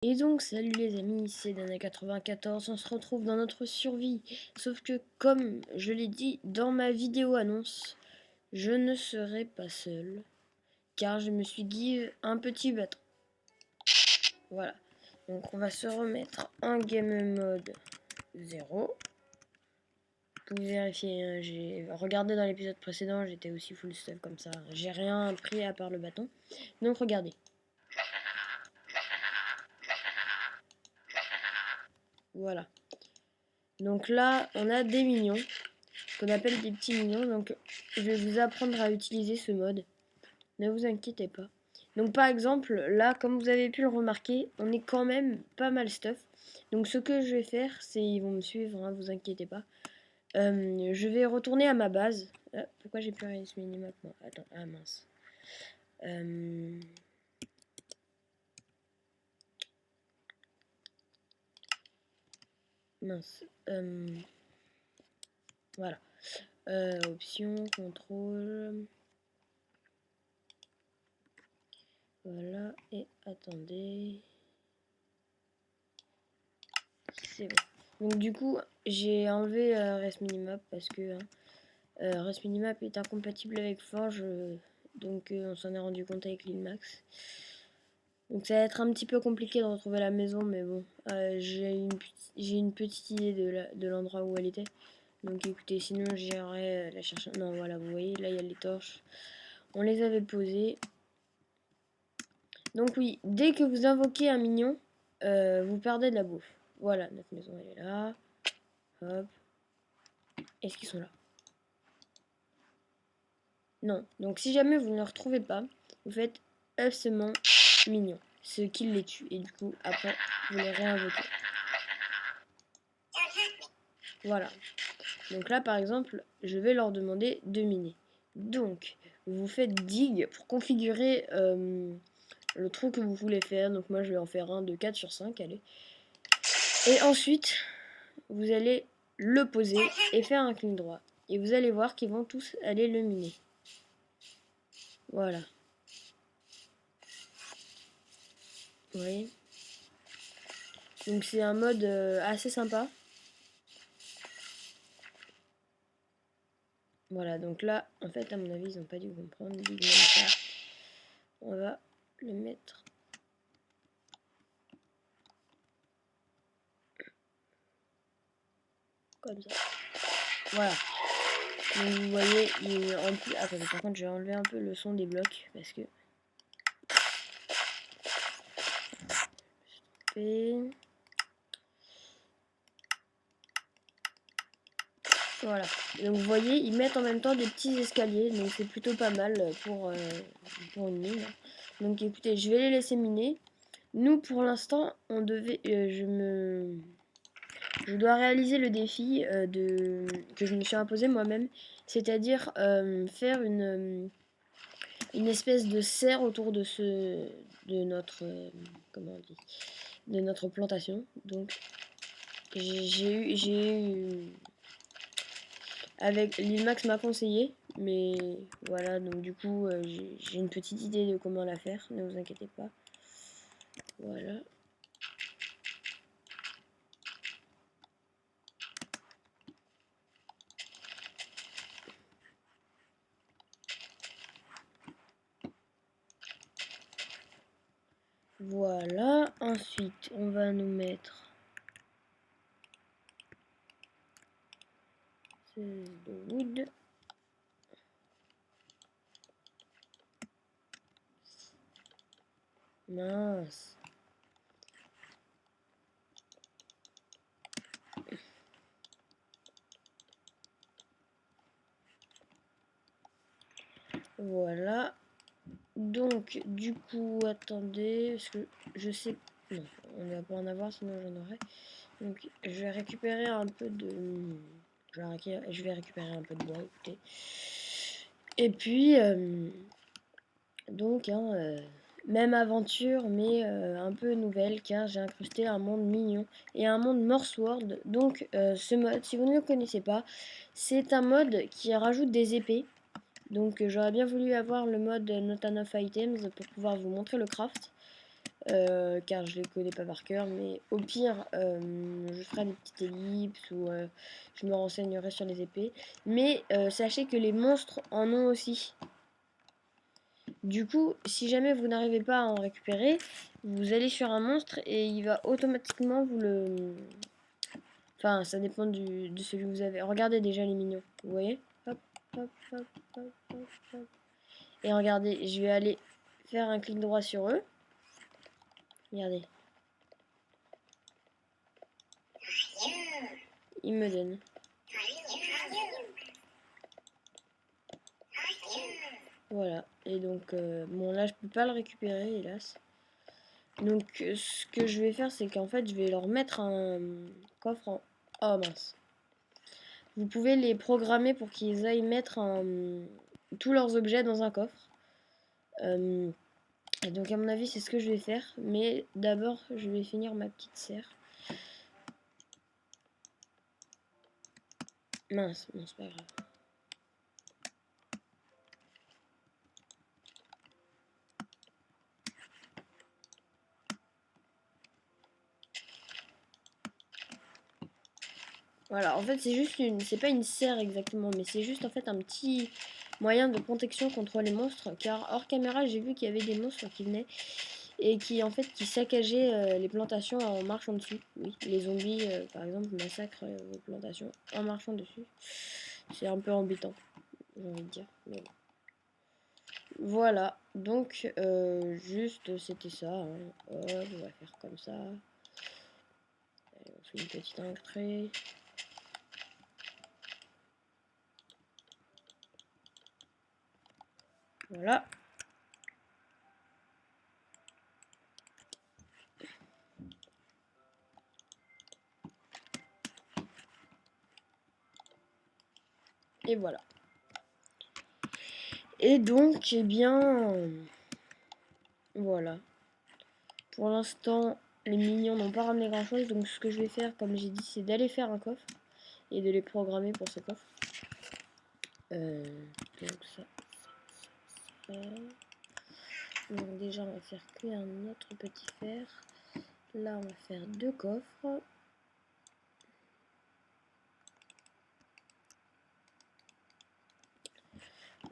Et donc, salut les amis, c'est Dana94, on se retrouve dans notre survie. Sauf que, comme je l'ai dit dans ma vidéo annonce, je ne serai pas seul, car je me suis give un petit bâton. Voilà. Donc, on va se remettre en game mode 0. Vous pouvez vérifier, hein, j'ai regardé dans l'épisode précédent, j'étais aussi full stuff comme ça. J'ai rien pris à part le bâton. Donc, regardez. Voilà. Donc là, on a des mignons, qu'on appelle des petits mignons. Donc je vais vous apprendre à utiliser ce mode. Ne vous inquiétez pas. Donc par exemple, là, comme vous avez pu le remarquer, on est quand même pas mal stuff. Donc ce que je vais faire, c'est, ils vont me suivre, hein, vous inquiétez pas. Je vais retourner à ma base. Ah, pourquoi j'ai plus rien ce minimap? Non, attends, ah mince. Mince. Voilà. Option, contrôle. Voilà, et attendez. C'est bon. Donc du coup, j'ai enlevé Rest Minimap parce que Rest Minimap est incompatible avec Forge. Donc on s'en est rendu compte avec l'Inmax. Donc ça va être un petit peu compliqué de retrouver la maison, mais bon, j'ai une petite idée de l'endroit où elle était. Donc écoutez, sinon j'irai la chercher. Non, voilà, vous voyez, là il y a les torches. On les avait posées. Donc oui, dès que vous invoquez un mignon, vous perdez de la bouffe. Voilà, notre maison elle est là. Hop. Est-ce qu'ils sont là? Non. Donc si jamais vous ne les retrouvez pas, vous faites œufsement mignon. Ce qui les tue. Et du coup, après, vous les réinvoquez. Voilà. Donc là, par exemple, je vais leur demander de miner. Donc, vous faites dig pour configurer le trou que vous voulez faire. Donc moi, je vais en faire un de 4 sur 5, allez. Et ensuite, vous allez le poser et faire un clic droit. Et vous allez voir qu'ils vont tous aller le miner. Voilà. Vous voyez? Donc c'est un mode assez sympa. Voilà, donc là, en fait, à mon avis, ils n'ont pas dû comprendre. On va le mettre. Comme ça. Voilà. Donc vous voyez, il en plus. Attendez, par contre, je vais enlever un peu le son des blocs parce que. Voilà. Donc vous voyez, ils mettent en même temps des petits escaliers, donc c'est plutôt pas mal pour une mine. Donc écoutez, je vais les laisser miner. Nous, pour l'instant, on devait, je dois réaliser le défi que je me suis imposé moi-même, c'est-à-dire faire une espèce de serre autour de notre, comment on dit, de notre plantation. Donc j'ai eu avec l'Ilmax m'a conseillé, mais voilà, donc du coup j'ai une petite idée de comment la faire, ne vous inquiétez pas. Voilà. Voilà, ensuite on va nous mettre de wood. Mince. Voilà. Donc, du coup, attendez, parce que je sais... Non, on ne va pas en avoir, sinon j'en aurais. Donc, je vais récupérer un peu de... Je vais récupérer un peu de bois, écoutez. Et puis, donc, hein, même aventure, mais un peu nouvelle, car j'ai incrusté un monde mignon et un monde Morsword. Donc, ce mode, si vous ne le connaissez pas, c'est un mode qui rajoute des épées. Donc j'aurais bien voulu avoir le mode Not Enough Items pour pouvoir vous montrer le craft. car je les connais pas par cœur, mais au pire, je ferai des petites ellipses ou je me renseignerai sur les épées. Mais sachez que les monstres en ont aussi. Du coup, si jamais vous n'arrivez pas à en récupérer, vous allez sur un monstre et il va automatiquement vous le... Enfin, ça dépend de celui que vous avez. Regardez déjà les mignons, vous voyez? Hop, hop, hop, hop, hop, hop. Et regardez, je vais aller faire un clic droit sur eux. Regardez. Il me donne. Voilà. Et donc, bon là, je peux pas le récupérer, hélas. Donc, ce que je vais faire, c'est qu'en fait, je vais leur mettre un coffre en... Oh mince. Vous pouvez les programmer pour qu'ils aillent mettre tous leurs objets dans un coffre. Et donc, à mon avis, c'est ce que je vais faire. Mais d'abord, je vais finir ma petite serre. Mince, non, c'est pas grave. Voilà, en fait, c'est juste une... C'est pas une serre exactement, mais c'est juste en fait un petit moyen de protection contre les monstres. Car hors caméra, j'ai vu qu'il y avait des monstres qui venaient et qui en fait qui saccageaient les plantations en marchant dessus. Oui, les zombies, par exemple, massacrent vos plantations en marchant dessus. C'est un peu embêtant, j'ai envie de dire. Mais bon. Voilà, donc juste c'était ça. Hein. Hop, on va faire comme ça. Allez, on fait une petite entrée. Voilà. Et voilà. Et donc, eh bien, voilà. Pour l'instant, les mignons n'ont pas ramené grand chose. Donc, ce que je vais faire, comme j'ai dit, c'est d'aller faire un coffre et de les programmer pour ce coffre. Donc, ça. Donc, déjà, on va faire cuire un autre petit fer. Là, on va faire 2 coffres.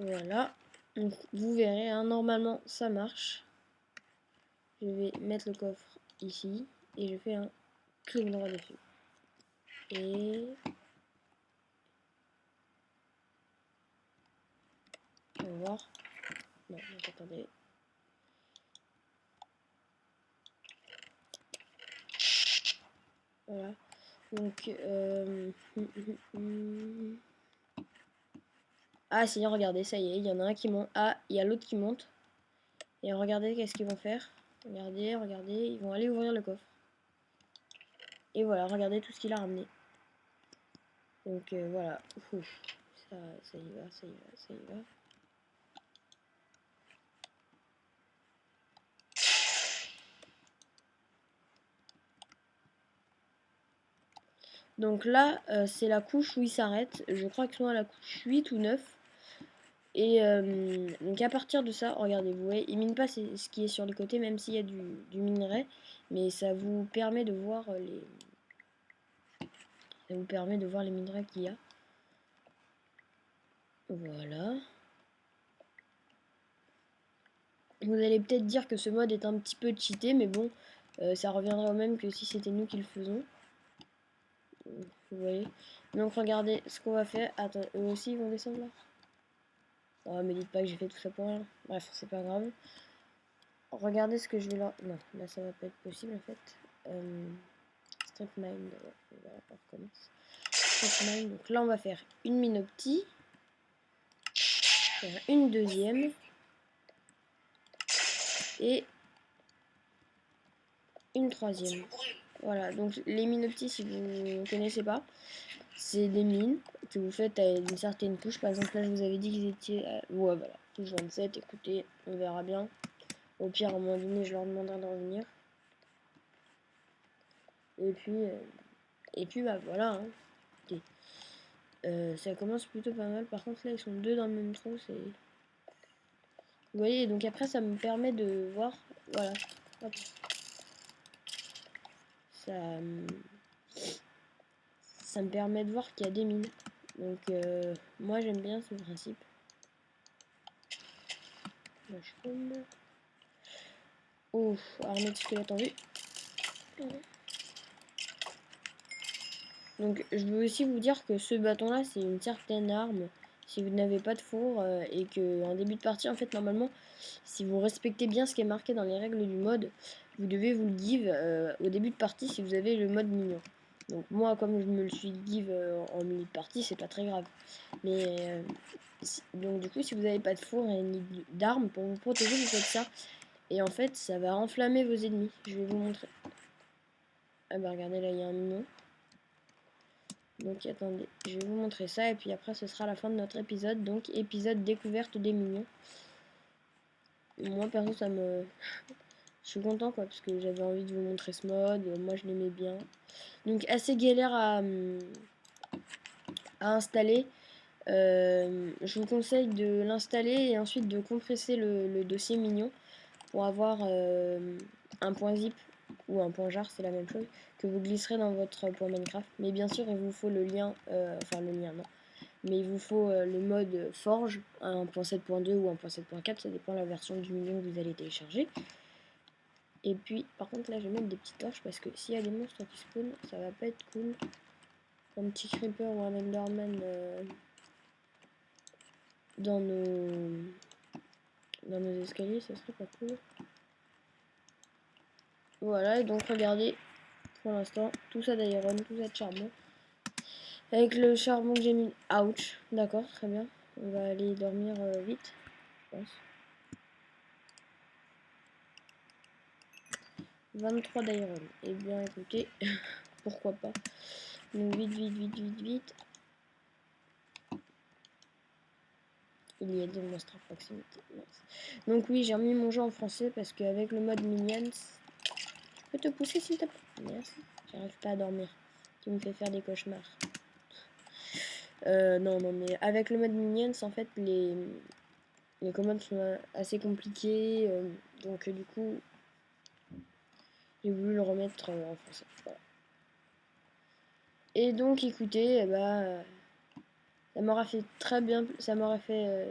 Voilà. Donc, vous verrez, hein, normalement, ça marche. Je vais mettre le coffre ici et je fais un clic droit dessus. Et on va voir. Non, donc attendez. Voilà. Donc, ah si, regardez, ça y est, il y en a un qui monte. Ah, il y a l'autre qui monte. Et regardez qu'est-ce qu'ils vont faire. Regardez, regardez, ils vont aller ouvrir le coffre. Et voilà, regardez tout ce qu'il a ramené. Donc voilà. Ouf. Ça y va, ça y va, ça y va. Donc là, c'est la couche où il s'arrête. Je crois qu'ils sont à la couche 8 ou 9. Et donc à partir de ça, regardez, vous voyez, il mine pas ce qui est sur les côtés, même s'il y a du minerai. Mais ça vous permet de voir les... Ça vous permet de voir les minerais qu'il y a. Voilà. Vous allez peut-être dire que ce mode est un petit peu cheaté, mais bon, ça reviendrait au même que si c'était nous qui le faisons. Vous voyez. Donc regardez ce qu'on va faire. Attends, eux aussi ils vont descendre là. Oh, me dites pas que j'ai fait tout ça pour rien. Bref, c'est pas grave. Regardez ce que je vais leur... Non, là ça va pas être possible en fait. Strip mine, voilà, on recommence. Strip mine, donc là on va faire une mine opti. Faire une deuxième. Et une troisième. Voilà, donc les mines opti, si vous ne connaissez pas, c'est des mines que vous faites à une certaine couche. Par exemple, là, je vous avais dit qu'ils étaient... ouais, voilà, touche 27, écoutez, on verra bien. Au pire, à un moment donné, je leur demanderai de revenir. Et puis bah voilà. Hein. Okay. Ça commence plutôt pas mal. Par contre, là, ils sont deux dans le même trou. C'est... Vous voyez, donc après, ça me permet de voir... Voilà. Hop. Ça me permet de voir qu'il y a des mines. Donc moi j'aime bien ce principe. Mushroom. Oh, armée de squelettes en vue. Donc je veux aussi vous dire que ce bâton là c'est une certaine arme. Si vous n'avez pas de four et que en début de partie en fait normalement si vous respectez bien ce qui est marqué dans les règles du mode, vous devez vous le give au début de partie si vous avez le mode mignon. Donc moi comme je me le suis give en milieu de partie c'est pas très grave. Mais donc du coup si vous n'avez pas de four et ni d'armes pour vous protéger vous faites ça. Et en fait ça va enflammer vos ennemis. Je vais vous montrer. Ah bah regardez là il y a un mignon. Donc attendez, je vais vous montrer ça et puis après ce sera la fin de notre épisode. Donc épisode découverte des minions. Moi perso ça me... Je suis content quoi parce que j'avais envie de vous montrer ce mode. Moi je l'aimais bien. Donc assez galère à installer. Je vous conseille de l'installer et ensuite de compresser le dossier mignon pour avoir un point zip ou un point jar, c'est la même chose, que vous glisserez dans votre point Minecraft. Mais bien sûr, il vous faut le lien, enfin le lien, non. Mais il vous faut le mode forge, 1.7.2 ou 1.7.4, ça dépend de la version du minion que vous allez télécharger. Et puis, par contre, là, je vais mettre des petites torches parce que s'il y a des monstres qui spawnent, ça va pas être cool. Un petit creeper ou un enderman dans nos escaliers, ça serait pas cool. Voilà, et donc regardez, pour l'instant, tout ça d'iron, tout ça de charbon. Avec le charbon que j'ai mis... Ouch, d'accord, très bien. On va aller dormir vite, je pense. 23 d'iron. Eh bien, écoutez, pourquoi pas. Donc vite, vite, vite, vite, vite. Il y a des monstres à proximité. Donc oui, j'ai remis mon jeu en français parce qu'avec le mode Minions... Je peux te pousser s'il te plaît? Merci. J'arrive pas à dormir. Tu me fais faire des cauchemars. Non, mais avec le mode Minions, en fait, les commandes sont assez compliquées. Donc du coup, j'ai voulu le remettre en français. Voilà. Et donc, écoutez, ça m'aura fait très bien, ça m'aura fait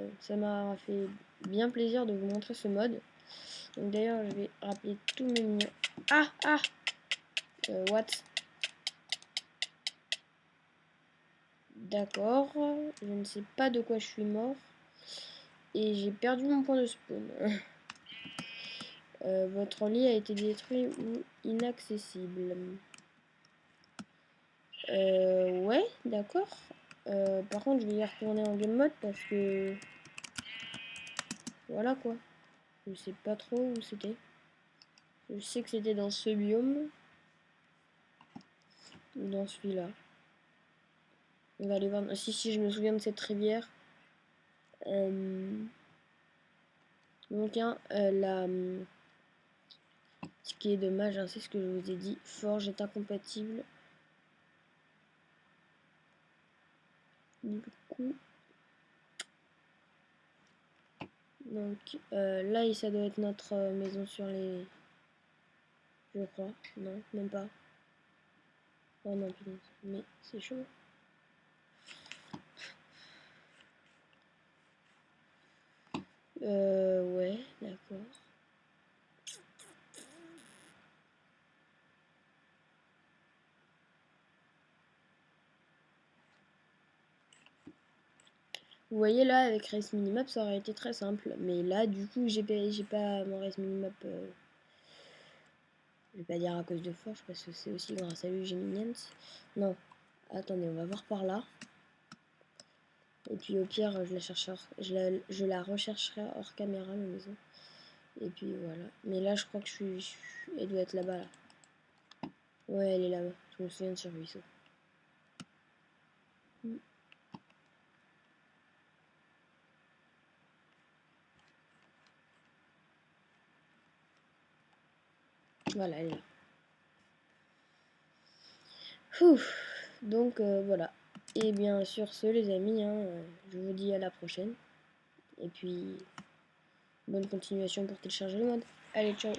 bien plaisir de vous montrer ce mode. Donc d'ailleurs, je vais rappeler tous mes minions. Ah, what? D'accord, je ne sais pas de quoi je suis mort. Et j'ai perdu mon point de spawn. Votre lit a été détruit ou inaccessible. Ouais, d'accord. Par contre, je vais y retourner en game mode parce que... Voilà quoi. Je sais pas trop où c'était. Je sais que c'était dans ce biome. Ou dans celui-là. On va aller voir... Si, je me souviens de cette rivière. Donc, hein, ce qui est dommage, hein, c'est ce que je vous ai dit. Forge est incompatible. Du coup... Donc là, ça doit être notre maison sur les... Je crois. Non, même pas. Oh non, punaise. Mais c'est chaud. Ouais, d'accord. Vous voyez là, avec Race Minimap, ça aurait été très simple. Mais là, du coup, j'ai pas mon Race Minimap. Je vais pas dire à cause de Forge, parce que c'est aussi grâce à lui j'ai Minions. Non. Attendez, on va voir par là. Et puis au pire, je la rechercherai hors caméra, la maison. Et puis voilà. Mais là, je crois que elle doit être là-bas, là. Ouais, elle est là-bas. Je me souviens de ce ruisseau. Voilà, elle est là. Ouf. Donc voilà. Et bien sur ce, les amis, hein, je vous dis à la prochaine. Et puis, bonne continuation pour télécharger le mode. Allez, ciao.